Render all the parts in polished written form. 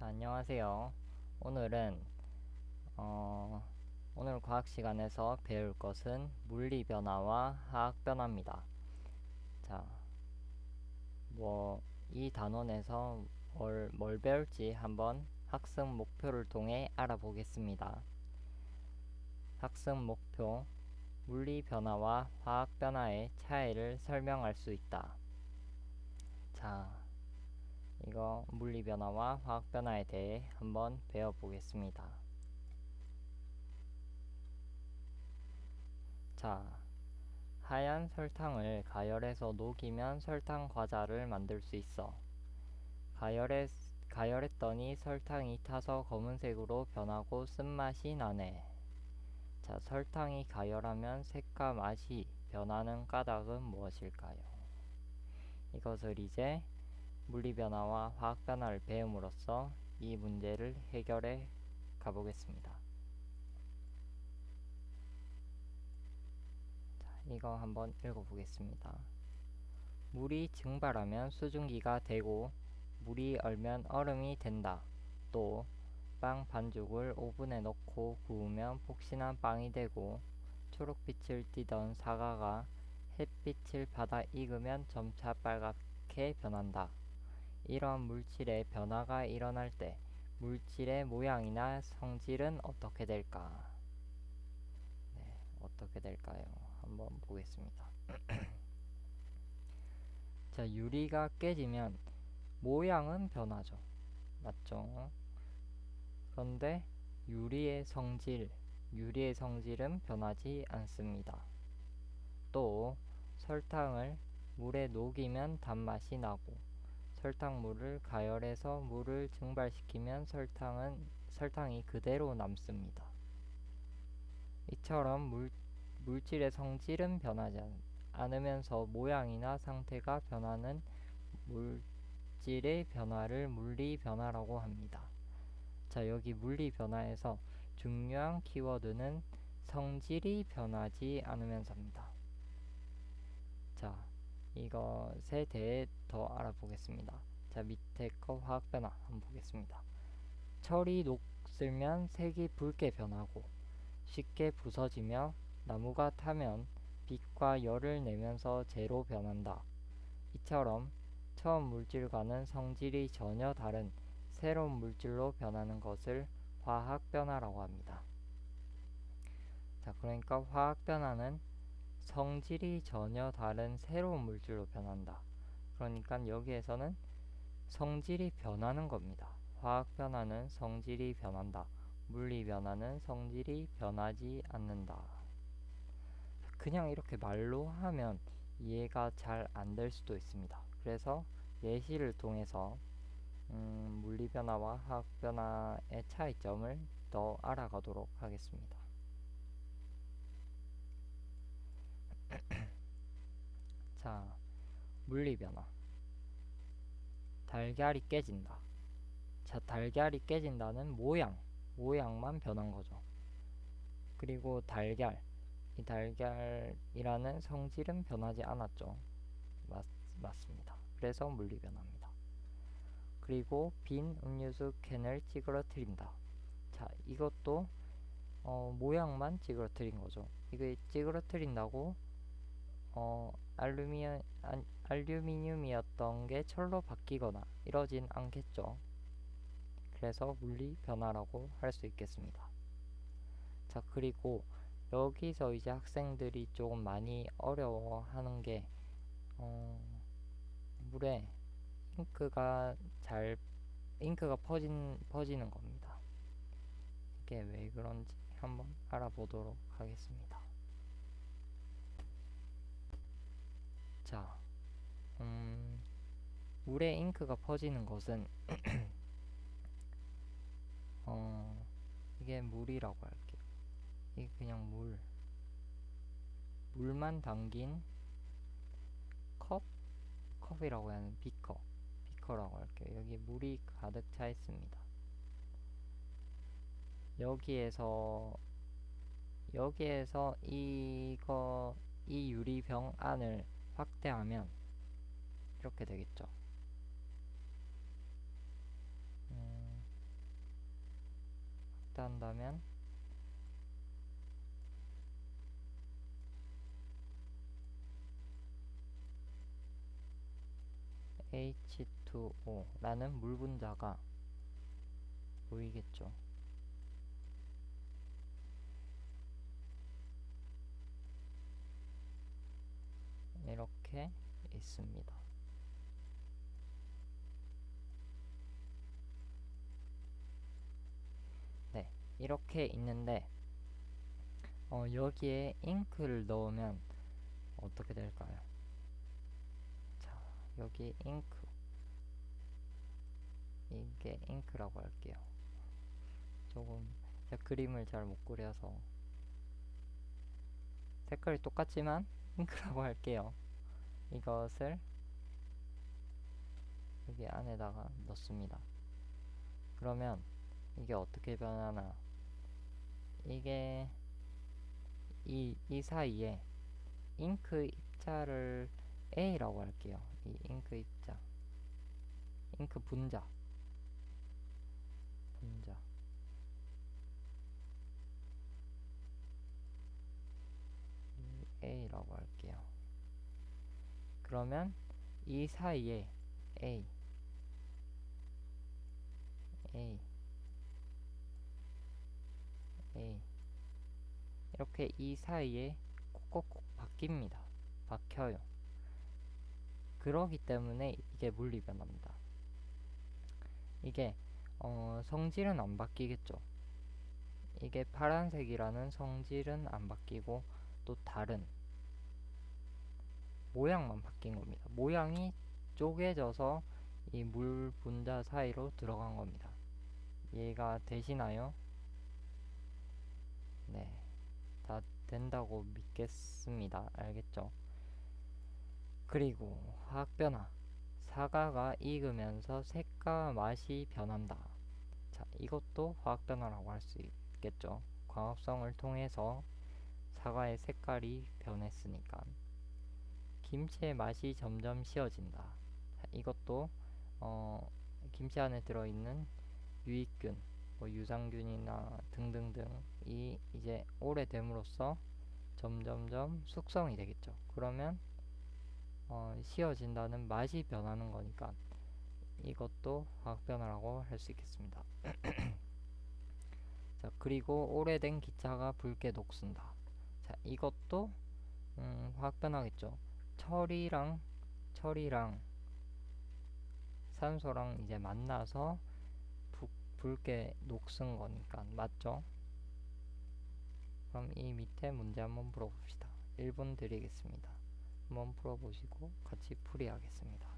자, 안녕하세요. 오늘은 어, 오늘 과학 시간에서 배울 것은 물리 변화와 화학 변화입니다. 자, 이 단원에서 뭘 배울지 한번 학습 목표를 통해 알아보겠습니다. 학습 목표: 물리 변화와 화학 변화의 차이를 설명할 수 있다. 자, 이거 물리 변화와 화학 변화에 대해 한번 배워보겠습니다. 자, 하얀 설탕을 가열해서 녹이면 설탕 과자를 만들 수 있어. 가열했더니 설탕이 타서 검은색으로 변하고 쓴맛이 나네. 자, 설탕이 가열하면 색과 맛이 변하는 까닭은 무엇일까요? 이것을 이제 물리변화와 화학변화를 배움으로써 이 문제를 해결해 가보겠습니다. 자, 이거 한번 읽어보겠습니다. 물이 증발하면 수증기가 되고 물이 얼면 얼음이 된다. 또 빵 반죽을 오븐에 넣고 구우면 폭신한 빵이 되고 초록빛을 띠던 사과가 햇빛을 받아 익으면 점차 빨갛게 변한다. 이런 물질의 변화가 일어날 때 물질의 모양이나 성질은 어떻게 될까? 네, 어떻게 될까요? 한번 보겠습니다. 자, 유리가 깨지면 모양은 변하죠. 맞죠? 그런데 유리의 성질은 변하지 않습니다. 또 설탕을 물에 녹이면 단맛이 나고 설탕물을 가열해서 물을 증발시키면 설탕이 그대로 남습니다. 이처럼 물질의 성질은 변하지 않으면서 모양이나 상태가 변하는 물질의 변화를 물리 변화라고 합니다. 자, 여기 물리 변화에서 중요한 키워드는 성질이 변하지 않으면서입니다. 자, 이것에 대해 더 알아보겠습니다. 자, 밑에 거 화학 변화 한번 보겠습니다. 철이 녹슬면 색이 붉게 변하고 쉽게 부서지며 나무가 타면 빛과 열을 내면서 재로 변한다. 이처럼 처음 물질과는 성질이 전혀 다른 새로운 물질로 변하는 것을 화학 변화라고 합니다. 자, 그러니까 화학 변화는 성질이 전혀 다른 새로운 물질로 변한다. 그러니까 여기에서는 성질이 변하는 겁니다. 화학 변화는 성질이 변한다. 물리 변화는 성질이 변하지 않는다. 그냥 이렇게 말로 하면 이해가 잘 안 될 수도 있습니다. 그래서 예시를 통해서 물리 변화와 화학 변화의 차이점을 더 알아가도록 하겠습니다. 자, 물리 변화. 달걀이 깨진다. 자, 달걀이 깨진다는 모양만 변한 거죠. 그리고 이 달걀이라는 성질은 변하지 않았죠. 맞습니다. 그래서 물리 변화입니다. 그리고 빈 음료수 캔을 찌그러뜨린다. 자, 이것도 모양만 찌그러뜨린 거죠. 이게 찌그러뜨린다고 알루미늄이었던 게 철로 바뀌거나 이러진 않겠죠. 그래서 물리 변화라고 할 수 있겠습니다. 자, 그리고 여기서 이제 학생들이 조금 많이 어려워하는 게 물에 잉크가 퍼지는 겁니다. 이게 왜 그런지 한번 알아보도록 하겠습니다. 자, 물에 잉크가 퍼지는 것은 이게 물이라고 할게요. 이게 그냥 물만 담긴 컵이라고 하는 비커라고 할게요. 여기 물이 가득 차 있습니다. 여기에서 이 유리병 안을 확대하면 이렇게 되겠죠. 확대한다면 H2O라는 물 분자가 보이겠죠. 이렇게 있습니다. 네, 이렇게 있는데 여기에 잉크를 넣으면 어떻게 될까요? 자, 여기 잉크, 이게 잉크라고 할게요. 조금 제가 그림을 잘 못 그려서 색깔이 똑같지만 잉크라고 할게요. 이것을 여기 안에다가 넣습니다. 그러면 이게 어떻게 변하나, 이게 이 사이에 잉크 입자를 A라고 할게요. 이 잉크 입자, 잉크 분자 A라고 할게요. 그러면 이 사이에 A 이렇게 이 사이에 콕콕콕 바뀝니다. 박혀요. 그러기 때문에 이게 물리변화입니다. 이게 성질은 안 바뀌겠죠. 이게 파란색이라는 성질은 안 바뀌고 또 다른 모양만 바뀐 겁니다. 모양이 쪼개져서 이 물 분자 사이로 들어간 겁니다. 이해가 되시나요? 네, 다 된다고 믿겠습니다. 알겠죠? 그리고 화학변화, 사과가 익으면서 색과 맛이 변한다. 자, 이것도 화학변화라고 할 수 있겠죠. 광합성을 통해서 사과의 색깔이 변했으니까. 김치의 맛이 점점 쉬워진다. 자, 이것도 김치 안에 들어있는 유익균, 뭐 유산균이나 등등등이 이제 오래됨으로써 점점점 숙성이 되겠죠. 그러면 쉬워진다는 맛이 변하는 거니까 이것도 화학변화라고 할 수 있겠습니다. 자, 그리고 오래된 기차가 붉게 녹슨다. 자, 이것도 화학변화겠죠. 철이랑 산소랑 이제 만나서 붉게 녹슨 거니까 맞죠? 그럼 이 밑에 문제 한번 풀어봅시다. 1분 드리겠습니다. 한번 풀어보시고 같이 풀이하겠습니다.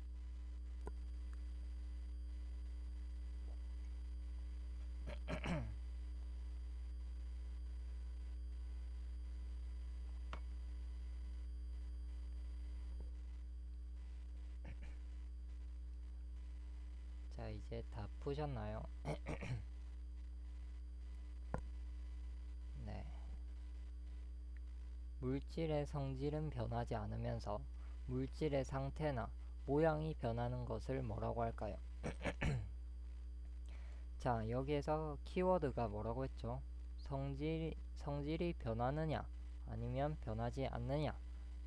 자, 이제 다 푸셨나요? 네. 물질의 성질은 변하지 않으면서 물질의 상태나 모양이 변하는 것을 뭐라고 할까요? 자, 여기에서 키워드가 뭐라고 했죠? 성질이 변하느냐 아니면 변하지 않느냐,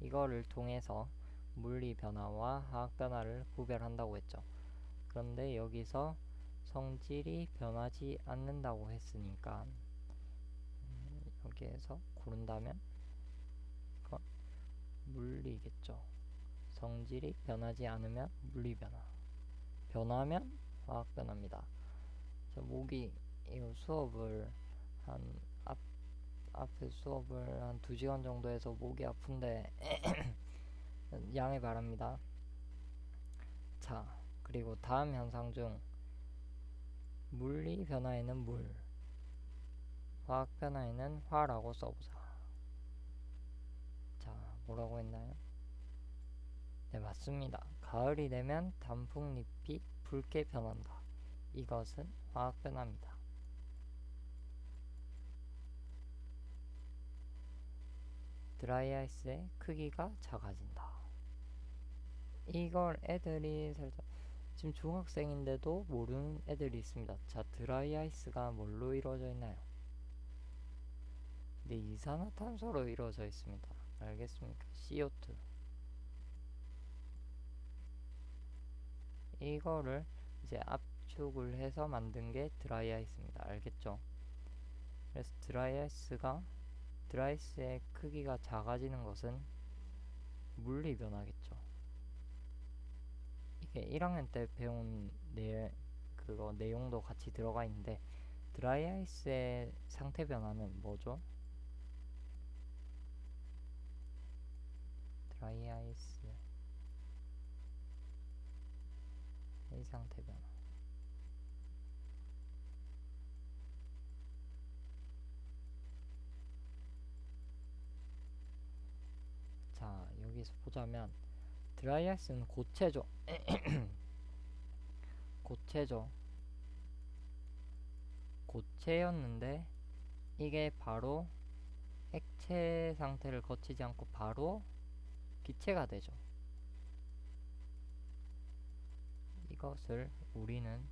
이거를 통해서 물리 변화와 화학 변화를 구별한다고 했죠. 그런데 여기서 성질이 변하지 않는다고 했으니까 여기에서 고른다면 이건 물리겠죠. 성질이 변하지 않으면 물리 변화, 변하면 화학 변화입니다. 저 목이 이거 수업을 앞에 수업을 한 2시간 정도 해서 목이 아픈데 양해 바랍니다. 자, 그리고 다음 현상 중 물리 변화에는 물, 화학 변화에는 화라고 써보자. 자, 뭐라고 했나요? 네, 맞습니다. 가을이 되면 단풍잎이 붉게 변한다. 이것은 화학 변화입니다. 드라이아이스의 크기가 작아진다. 이걸 애들이 살짝 지금 중학생인데도 모르는 애들이 있습니다. 자, 드라이 아이스가 뭘로 이루어져 있나요? 네, 이산화탄소로 이루어져 있습니다. 알겠습니까? CO2. 이거를 이제 압축을 해서 만든 게 드라이 아이스입니다. 알겠죠? 그래서 드라이아이스의 크기가 작아지는 것은 물리 변화겠죠. 이게 1학년 때 배운 그거 내용도 같이 들어가 있는데, 드라이아이스의 상태 변화는 뭐죠? 드라이아이스의 상태 변화. 자, 여기서 보자면 드라이아이스는 고체죠. 고체죠. 고체였는데 이게 바로 액체 상태를 거치지 않고 바로 기체가 되죠. 이것을 우리는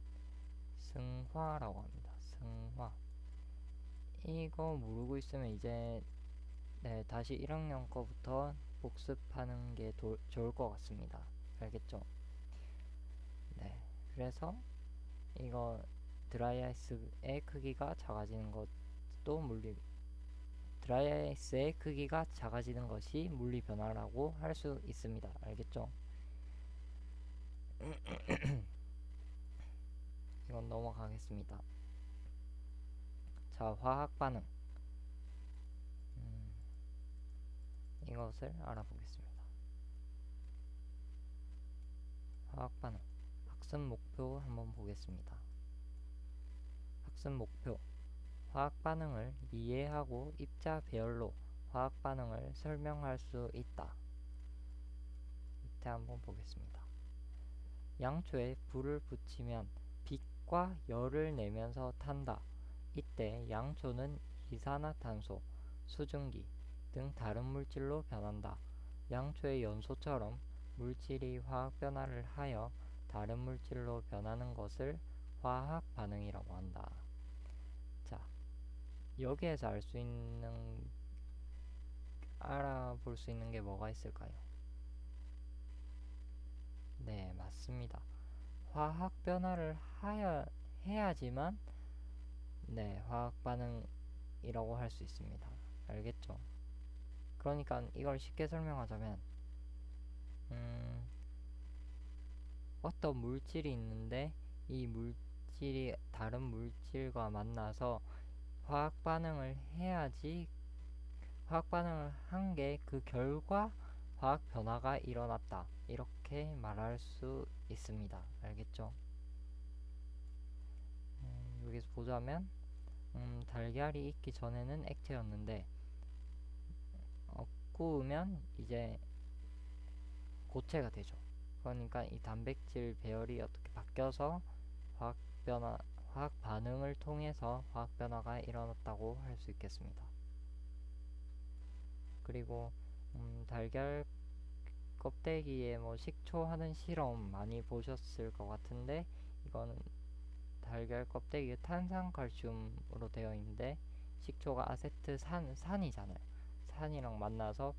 승화라고 합니다. 승화. 이거 모르고 있으면 이제 다시 1학년 거부터 복습하는 게 좋을 것 같습니다. 알겠죠? 네. 그래서 이거 드라이아이스의 크기가 작아지는 것도 드라이아이스의 크기가 작아지는 것이 물리 변화라고 할 수 있습니다. 알겠죠? 이건 넘어가겠습니다. 자, 화학 반응. 이것을 알아보겠습니다. 화학 반응. 학습 목표 한번 보겠습니다. 학습 목표. 화학 반응을 이해하고 입자 배열로 화학 반응을 설명할 수 있다. 밑에 한번 보겠습니다. 양초에 불을 붙이면 빛과 열을 내면서 탄다. 이때 양초는 이산화탄소, 수증기 등 다른 물질로 변한다. 양초의 연소처럼 물질이 화학 변화를 하여 다른 물질로 변하는 것을 화학 반응이라고 한다. 자, 여기에서 알아볼 수 있는 게 뭐가 있을까요? 네, 맞습니다. 화학 변화를 해야지만 화학 반응이라고 할 수 있습니다. 알겠죠? 그러니까 이걸 쉽게 설명하자면 어떤 물질이 있는데 이 물질이 다른 물질과 만나서 화학 반응을 해야지, 화학 반응을 한 게 그 결과 화학 변화가 일어났다, 이렇게 말할 수 있습니다. 알겠죠? 여기서 보자면 달걀이 익기 전에는 액체였는데 구우면 이제 고체가 되죠. 그러니까 이 단백질 배열이 어떻게 바뀌어서 화학 화학 반응을 통해서 화학 변화가 일어났다고 할 수 있겠습니다. 그리고 달걀 껍데기에 뭐 식초 하는 실험 많이 보셨을 것 같은데, 이거는 달걀 껍데기가 탄산칼슘으로 되어 있는데 식초가 산이잖아요. 산이랑 만나서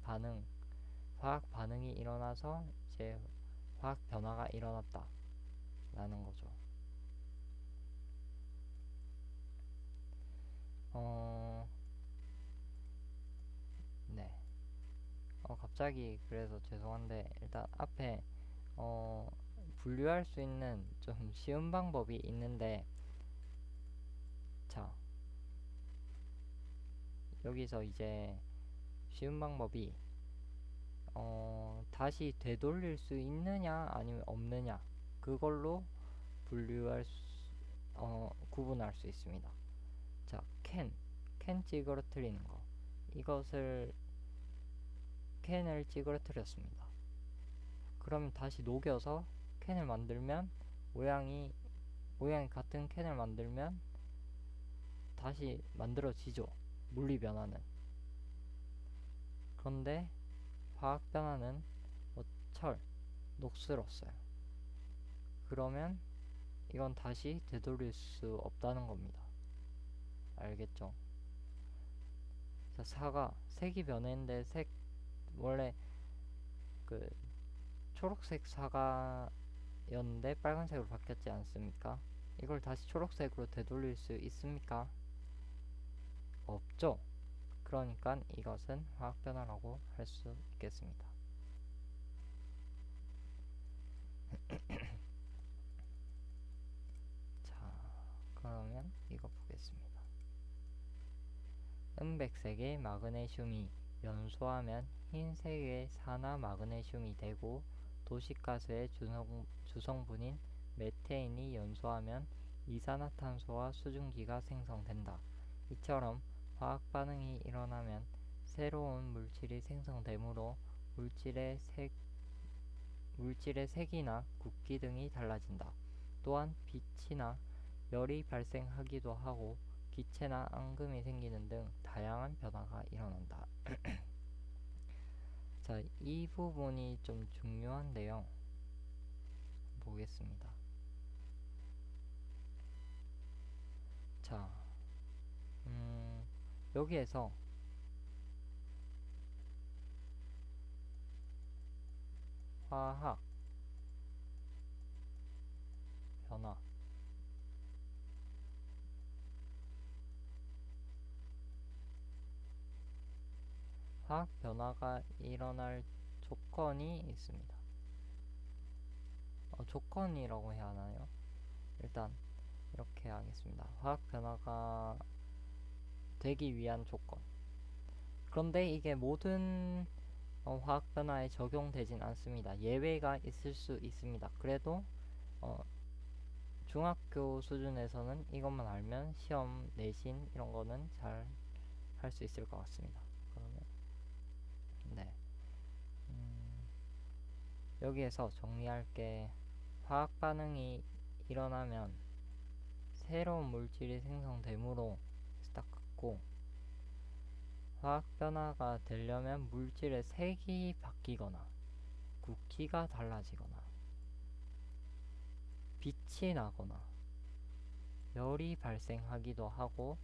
화학 반응이 일어나서 이제 화학 변화가 일어났다 라는 거죠. 네. 갑자기 그래서 죄송한데 일단 앞에 분류할 수 있는 좀 쉬운 방법이 있는데, 자, 여기서 이제 쉬운 방법이 다시 되돌릴 수 있느냐 아니면 없느냐, 그걸로 구분할 수 있습니다. 자, 캔 찌그러뜨리는 거. 이것을 캔을 찌그러뜨렸습니다. 그럼 다시 녹여서 캔을 만들면 모양이 같은 캔을 만들면 다시 만들어지죠. 물리 변화는. 그런데 화학 변화는 녹슬었어요. 그러면 이건 다시 되돌릴 수 없다는 겁니다. 알겠죠? 자, 사가 색이 변했는데 원래 그 초록색 사과였는데 빨간색으로 바뀌었지 않습니까? 이걸 다시 초록색으로 되돌릴 수 있습니까? 없죠. 그러니까 이것은 화학 변화라고 할 수 있겠습니다. 자, 그러면 이거 보겠습니다. 은백색의 마그네슘이 연소하면 흰색의 산화 마그네슘이 되고, 도시가스의 주성분인 메테인이 연소하면 이산화탄소와 수증기가 생성된다. 이처럼 화학 반응이 일어나면 새로운 물질이 생성되므로 물질의 색이나 굵기 등이 달라진다. 또한 빛이나 열이 발생하기도 하고 기체나 앙금이 생기는 등 다양한 변화가 일어난다. 자, 이 부분이 좀 중요한데요. 보겠습니다. 자, 여기에서 화학 변화, 화학 변화가 일어날 조건이 있습니다. 조건이라고 해야 하나요? 일단 이렇게 하겠습니다. 화학 변화가 되기 위한 조건. 그런데 이게 모든 화학 변화에 적용되진 않습니다. 예외가 있을 수 있습니다. 그래도 중학교 수준에서는 이것만 알면 시험, 내신 이런 거는 잘 할 수 있을 것 같습니다. 그러면 네, 여기에서 정리할 게, 화학 반응이 일어나면 새로운 물질이 생성되므로 딱 같고, 화학 변화가 되려면 물질의 색이 바뀌거나 굵기가 달라지거나 빛이 나거나 열이 발생하기도 하고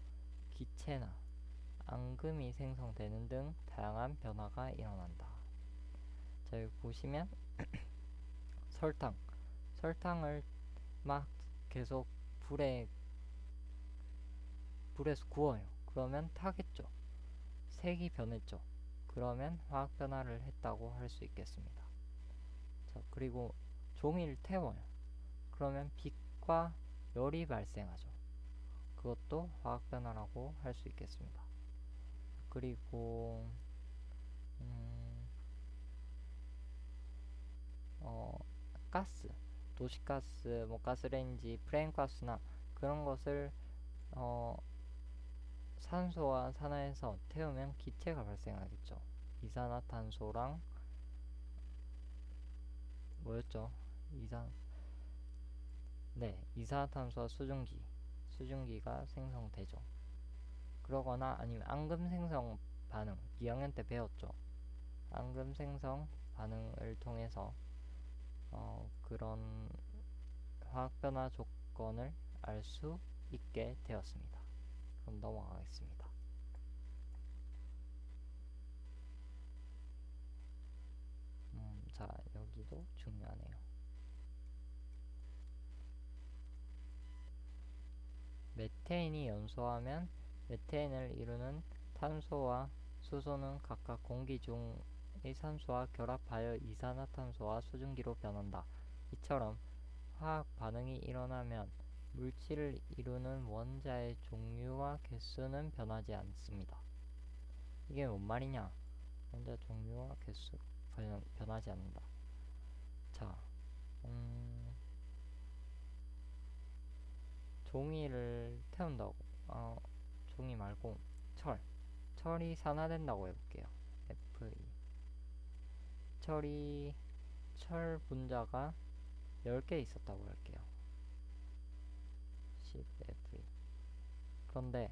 기체나 앙금이 생성되는 등 다양한 변화가 일어난다. 자, 여기 보시면 설탕을 막 계속 불에서 구워요. 그러면 타겠죠. 색이 변했죠. 그러면 화학 변화를 했다고 할 수 있겠습니다. 자, 그리고 종이를 태워요. 그러면 빛과 열이 발생하죠. 그것도 화학 변화라고 할 수 있겠습니다. 그리고 가스, 도시가스, 가스레인지, 프레임가스나 그런 것을 산소와 산화해서 태우면 기체가 발생하겠죠. 이산화탄소랑 뭐였죠? 이산화탄소와 수증기가 생성되죠. 그러거나 아니면 앙금 생성 반응, 2학년 때 배웠죠. 앙금 생성 반응을 통해서 그런 화학 변화 조건을 알 수 있게 되었습니다. 그럼 넘어가겠습니다. 자, 여기도 중요하네요. 메테인이 연소하면 메테인을 이루는 탄소와 수소는 각각 공기 중의 산소와 결합하여 이산화탄소와 수증기로 변한다. 이처럼 화학 반응이 일어나면 물질을 이루는 원자의 종류와 개수는 변하지 않습니다. 이게 뭔 말이냐? 원자 종류와 개수 변하지 않는다. 자, 종이를 태운다고, 종이 말고 철이 산화된다고 해볼게요. Fe. 철 분자가 10개 있었다고 할게요. 10Fe. 그런데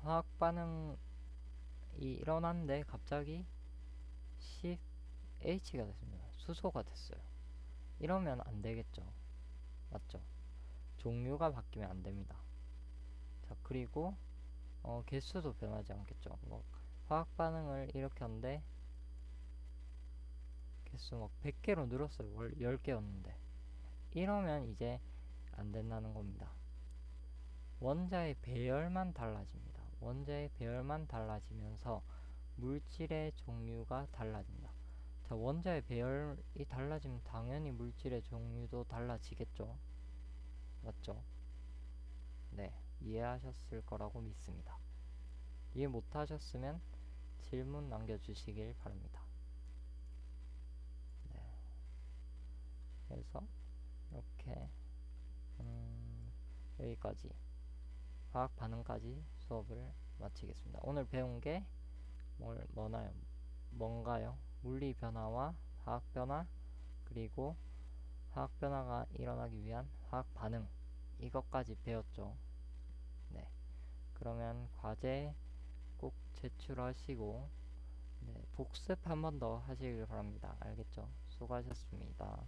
화학 반응이 일어났는데 갑자기 10H가 됐습니다. 수소가 됐어요. 이러면 안 되겠죠. 맞죠? 종류가 바뀌면 안 됩니다. 자, 그리고 개수도 변하지 않겠죠. 뭐 화학 반응을 일으켰는데 개수 막 100개로 늘었어요. 원래 10개였는데. 이러면 이제 안 된다는 겁니다. 원자의 배열만 달라집니다. 원자의 배열만 달라지면서 물질의 종류가 달라진다. 자, 원자의 배열이 달라지면 당연히 물질의 종류도 달라지겠죠. 맞죠? 네, 이해하셨을 거라고 믿습니다. 이해 못하셨으면 질문 남겨주시길 바랍니다. 네, 그래서 이렇게 여기까지 화학 반응까지 수업을 마치겠습니다. 오늘 배운 게 뭔가요? 물리 변화와 화학 변화, 그리고 화학 변화가 일어나기 위한 화학 반응, 이것까지 배웠죠. 네, 그러면 과제 꼭 제출하시고, 네, 복습 한 번 더 하시길 바랍니다. 알겠죠? 수고하셨습니다.